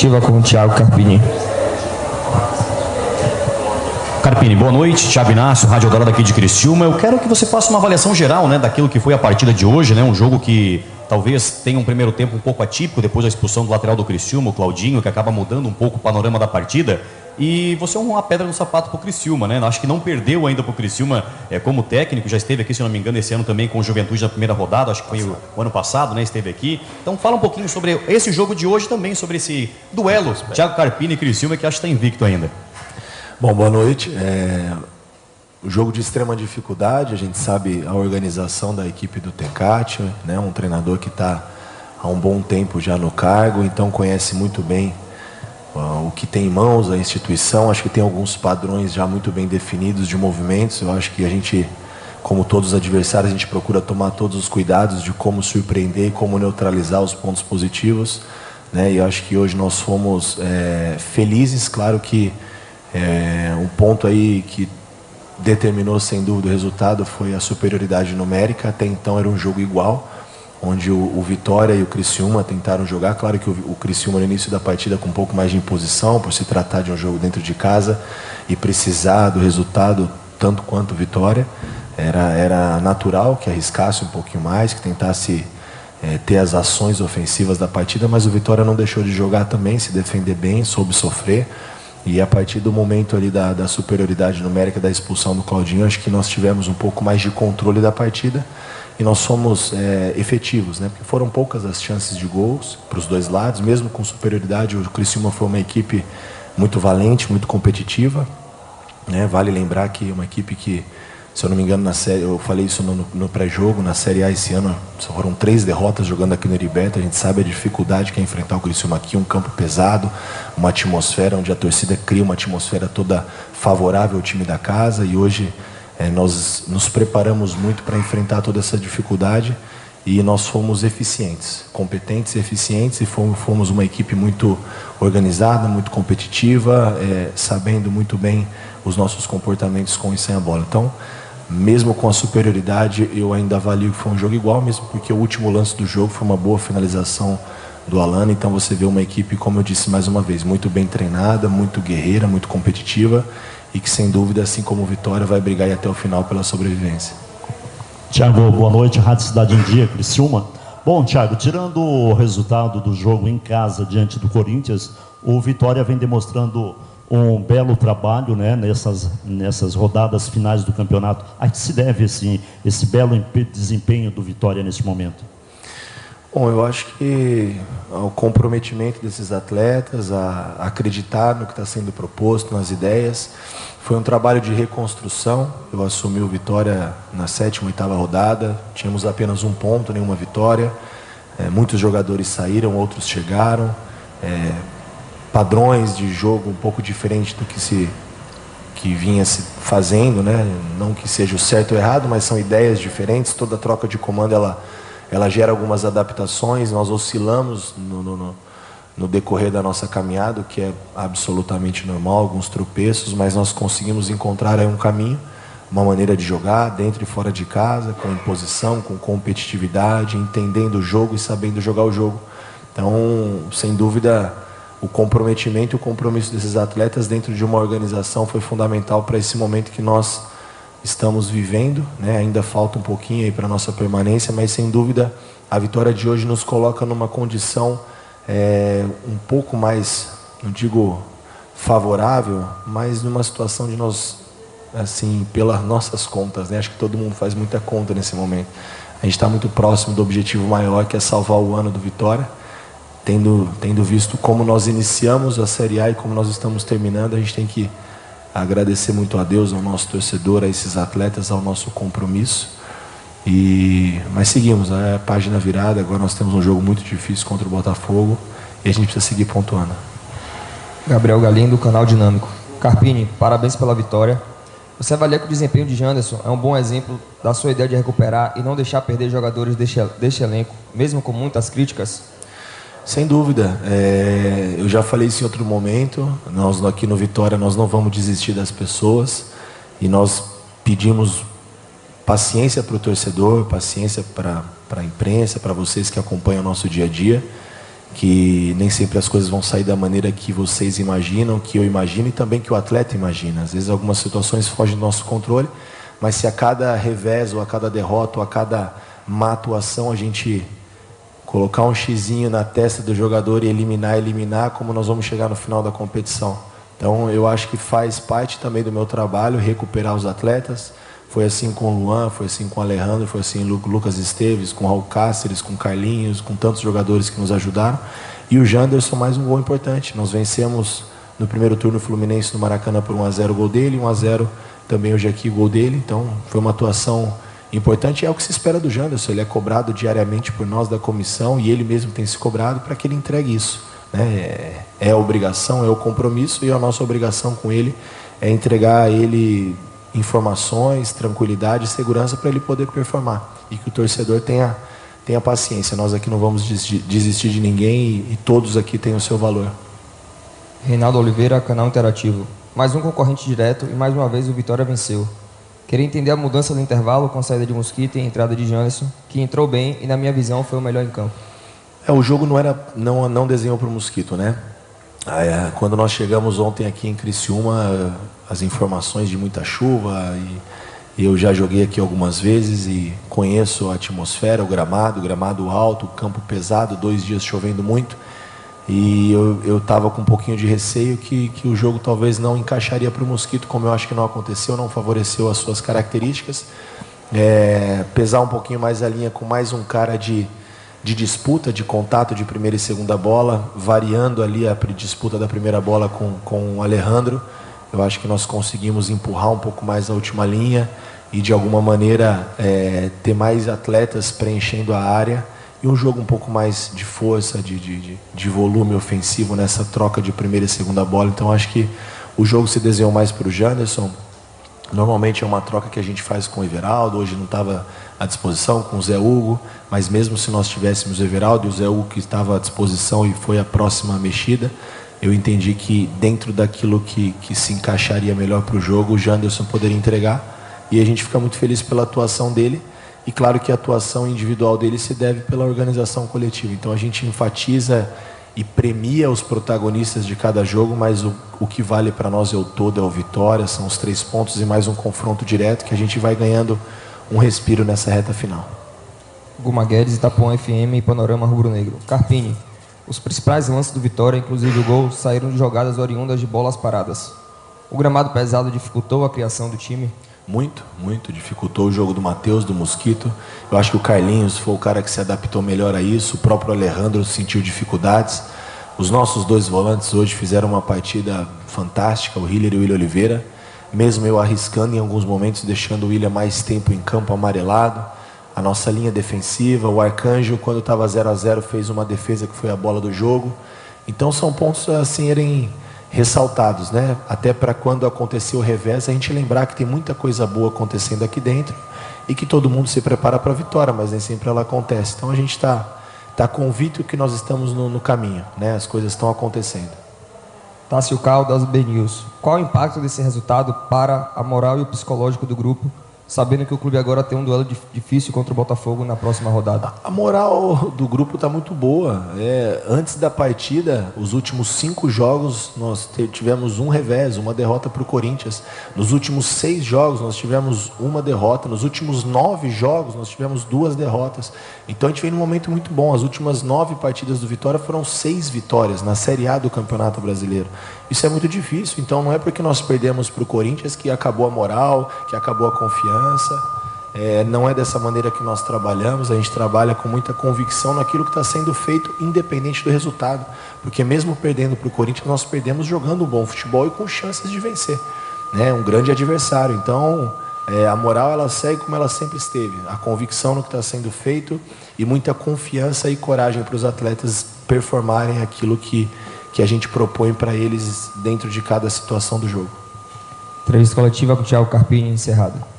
Esportiva com o Thiago Carpini. Carpini, boa noite. Thiago Inácio, Rádio Eldorado aqui de Criciúma. Eu quero que você faça uma avaliação geral, né, daquilo que foi a partida de hoje, né, um jogo que talvez tenha um primeiro tempo um pouco atípico, depois da expulsão do lateral do Criciúma, o Claudinho, que acaba mudando um pouco o panorama da partida. E você é uma pedra no sapato pro Criciúma, né? Acho que não perdeu ainda pro Criciúma como técnico, já esteve aqui, se não me engano, esse ano também com o Juventude na primeira rodada, acho que foi o ano passado, né? Esteve aqui. Então fala um pouquinho sobre esse jogo de hoje também, sobre esse duelo, Thiago Carpini e Criciúma, que acho que está invicto ainda. Bom, boa noite. Um jogo de extrema dificuldade, a gente sabe a organização da equipe do Tecate, né? Um treinador que está há um bom tempo já no cargo, então conhece muito bem o que tem em mãos, a instituição. Acho que tem alguns padrões já muito bem definidos de movimentos. Eu acho que a gente, como todos os adversários, a gente procura tomar todos os cuidados de como surpreender e como neutralizar os pontos positivos, né? E eu acho que hoje nós fomos felizes. Claro que um ponto aí que determinou sem dúvida o resultado foi a superioridade numérica. Até então era um jogo igual, onde o Vitória e o Criciúma tentaram jogar. Claro que o Criciúma no início da partida com um pouco mais de imposição, por se tratar de um jogo dentro de casa e precisar do resultado tanto quanto o Vitória. Era natural que arriscasse um pouquinho mais, que tentasse ter as ações ofensivas da partida, mas o Vitória não deixou de jogar também, se defender bem, soube sofrer. E a partir do momento ali da superioridade numérica, da expulsão do Claudinho, acho que nós tivemos um pouco mais de controle da partida e nós fomos efetivos, né? Porque foram poucas as chances de gols para os dois lados, mesmo com superioridade. O Criciúma foi uma equipe muito valente, muito competitiva, né? Vale lembrar que uma equipe que, se eu não me engano, na série, eu falei isso no pré-jogo, na Série A esse ano, foram 3 derrotas jogando aqui no Heriberto. A gente sabe a dificuldade que é enfrentar o Criciúma aqui, um campo pesado, uma atmosfera onde a torcida cria uma atmosfera toda favorável ao time da casa, e hoje nós nos preparamos muito para enfrentar toda essa dificuldade e nós fomos eficientes, competentes e eficientes, e fomos uma equipe muito organizada, muito competitiva, sabendo muito bem os nossos comportamentos com e sem a bola. Então, mesmo com a superioridade, eu ainda avalio que foi um jogo igual, mesmo porque o último lance do jogo foi uma boa finalização do Alano. Então você vê uma equipe, como eu disse mais uma vez, muito bem treinada, muito guerreira, muito competitiva, e que sem dúvida, assim como o Vitória, vai brigar até o final pela sobrevivência. Thiago, boa noite, Rádio Cidade em Dia, Criciúma. Bom, Thiago, tirando o resultado do jogo em casa diante do Corinthians, o Vitória vem demonstrando um belo trabalho, né, nessas rodadas finais do campeonato. A que se deve esse belo desempenho do Vitória nesse momento? Bom, eu acho que o comprometimento desses atletas, a acreditar no que está sendo proposto, nas ideias. Foi um trabalho de reconstrução. Eu assumi o Vitória na 7ª, 8ª rodada. Tínhamos apenas um ponto, nenhuma vitória. Muitos jogadores saíram, outros chegaram. Padrões de jogo um pouco diferente do que vinha se fazendo, né? Não que seja o certo ou errado, mas são ideias diferentes. Toda troca de comando ela gera algumas adaptações. Nós oscilamos no decorrer da nossa caminhada, o que é absolutamente normal, alguns tropeços, mas nós conseguimos encontrar aí um caminho, uma maneira de jogar dentro e fora de casa, com imposição, com competitividade, entendendo o jogo e sabendo jogar o jogo. Então, sem dúvida, o comprometimento e o compromisso desses atletas dentro de uma organização foi fundamental para esse momento que nós estamos vivendo, né? Ainda falta um pouquinho aí para a nossa permanência, mas sem dúvida a vitória de hoje nos coloca numa condição um pouco mais, não digo favorável, mas numa situação de nós, assim, pelas nossas contas, né? Acho que todo mundo faz muita conta nesse momento. A gente está muito próximo do objetivo maior, que é salvar o ano do Vitória. Tendo visto como nós iniciamos a Série A e como nós estamos terminando, a gente tem que agradecer muito a Deus, ao nosso torcedor, a esses atletas, ao nosso compromisso. Mas seguimos, a página virada. Agora nós temos um jogo muito difícil contra o Botafogo e a gente precisa seguir pontuando. Gabriel Galim, do Canal Dinâmico. Carpini, parabéns pela vitória. Você avalia que o desempenho de Janderson é um bom exemplo da sua ideia de recuperar e não deixar perder jogadores deste elenco, mesmo com muitas críticas? Sem dúvida. Eu já falei isso em outro momento. Nós aqui no Vitória nós não vamos desistir das pessoas e nós pedimos paciência para o torcedor, paciência para a imprensa, para vocês que acompanham o nosso dia a dia. que nem sempre as coisas vão sair da maneira que vocês imaginam, que eu imagino e também que o atleta imagina. Às vezes algumas situações fogem do nosso controle, mas se a cada revés, ou a cada derrota, ou a cada má atuação, a gente colocar um xizinho na testa do jogador e eliminar, como nós vamos chegar no final da competição. Então eu acho que faz parte também do meu trabalho recuperar os atletas. Foi assim com o Luan, foi assim com o Alejandro, foi assim com o Lucas Esteves, com o Raul Cáceres, com o Carlinhos, com tantos jogadores que nos ajudaram. E o Janderson, mais um gol importante. Nós vencemos no primeiro turno o Fluminense no Maracanã por 1-0 o gol dele, 1-0 também hoje aqui o gol dele. Então foi uma atuação importante e é o que se espera do Janderson. Ele é cobrado diariamente por nós da comissão e ele mesmo tem se cobrado para que ele entregue isso, né? É a obrigação, é o compromisso e a nossa obrigação com ele é entregar a ele informações, tranquilidade e segurança para ele poder performar e que o torcedor tenha paciência. Nós aqui não vamos desistir de ninguém e todos aqui têm o seu valor. Reinaldo Oliveira, Canal Interativo. Mais um concorrente direto e mais uma vez o Vitória venceu. Queria entender a mudança do intervalo com a saída de Mosquito e a entrada de Janderson, que entrou bem e na minha visão foi o melhor em campo. O jogo não desenhou para o Mosquito, né? Quando nós chegamos ontem aqui em Criciúma, as informações de muita chuva e eu já joguei aqui algumas vezes e conheço a atmosfera, o gramado alto, o campo pesado, 2 dias chovendo muito e eu estava com um pouquinho de receio que o jogo talvez não encaixaria para o Mosquito, como eu acho que não aconteceu, não favoreceu as suas características. Pesar um pouquinho mais a linha com mais um cara de disputa, de contato de primeira e segunda bola, variando ali a disputa da primeira bola com o Alejandro. Eu acho que nós conseguimos empurrar um pouco mais a última linha e de alguma maneira ter mais atletas preenchendo a área e um jogo um pouco mais de força, de volume ofensivo nessa troca de primeira e segunda bola. Então acho que o jogo se desenhou mais para o Janderson. Normalmente é uma troca que a gente faz com o Everaldo, hoje não estava à disposição, com o Zé Hugo, mas mesmo se nós tivéssemos o Everaldo e o Zé Hugo que estava à disposição e foi a próxima mexida, eu entendi que dentro daquilo que se encaixaria melhor para o jogo, o Janderson poderia entregar e a gente fica muito feliz pela atuação dele e claro que a atuação individual dele se deve pela organização coletiva, então a gente enfatiza e premia os protagonistas de cada jogo, mas o que vale para nós é o todo, é o Vitória, são os 3 pontos e mais um confronto direto que a gente vai ganhando um respiro nessa reta final. Guma Guedes, Itapuã FM e Panorama Rubro-Negro. Carpini, os principais lances do Vitória, inclusive o gol, saíram de jogadas oriundas de bolas paradas. O gramado pesado dificultou a criação do time? Muito, dificultou o jogo do Matheus, do Mosquito. Eu acho que o Carlinhos foi o cara que se adaptou melhor a isso, o próprio Alejandro sentiu dificuldades. Os nossos 2 volantes hoje fizeram uma partida fantástica, o Hiller e o William Oliveira, mesmo eu arriscando em alguns momentos, deixando o William mais tempo em campo amarelado. A nossa linha defensiva, o Arcanjo, quando estava 0-0, fez uma defesa que foi a bola do jogo. Então são pontos a serem ressaltados, né? Até para quando acontecer o revés, a gente lembrar que tem muita coisa boa acontecendo aqui dentro e que todo mundo se prepara para a vitória, mas nem sempre ela acontece. Então a gente está convicto que nós estamos no caminho, né? As coisas estão acontecendo. Tássio Caldas, BNews. Qual o impacto desse resultado para a moral e o psicológico do grupo, sabendo que o clube agora tem um duelo difícil contra o Botafogo na próxima rodada? A moral do grupo está muito boa. Antes da partida, os últimos 5 jogos, nós tivemos um revés, uma derrota para o Corinthians. Nos últimos 6 jogos, nós tivemos uma derrota. Nos últimos 9 jogos, nós tivemos 2 derrotas. Então, a gente vem num momento muito bom. As últimas 9 partidas do Vitória foram 6 vitórias na Série A do Campeonato Brasileiro. Isso é muito difícil. Então, não é porque nós perdemos para o Corinthians que acabou a moral, que acabou a confiança. Não é dessa maneira que nós trabalhamos. A gente trabalha com muita convicção naquilo que está sendo feito, independente do resultado, porque mesmo perdendo para o Corinthians, nós perdemos jogando um bom futebol e com chances de vencer, né? Um grande adversário. Então a moral ela segue como ela sempre esteve, a convicção no que está sendo feito e muita confiança e coragem para os atletas performarem aquilo que a gente propõe para eles dentro de cada situação do jogo. Entrevista coletiva com o Thiago Carpini encerrada.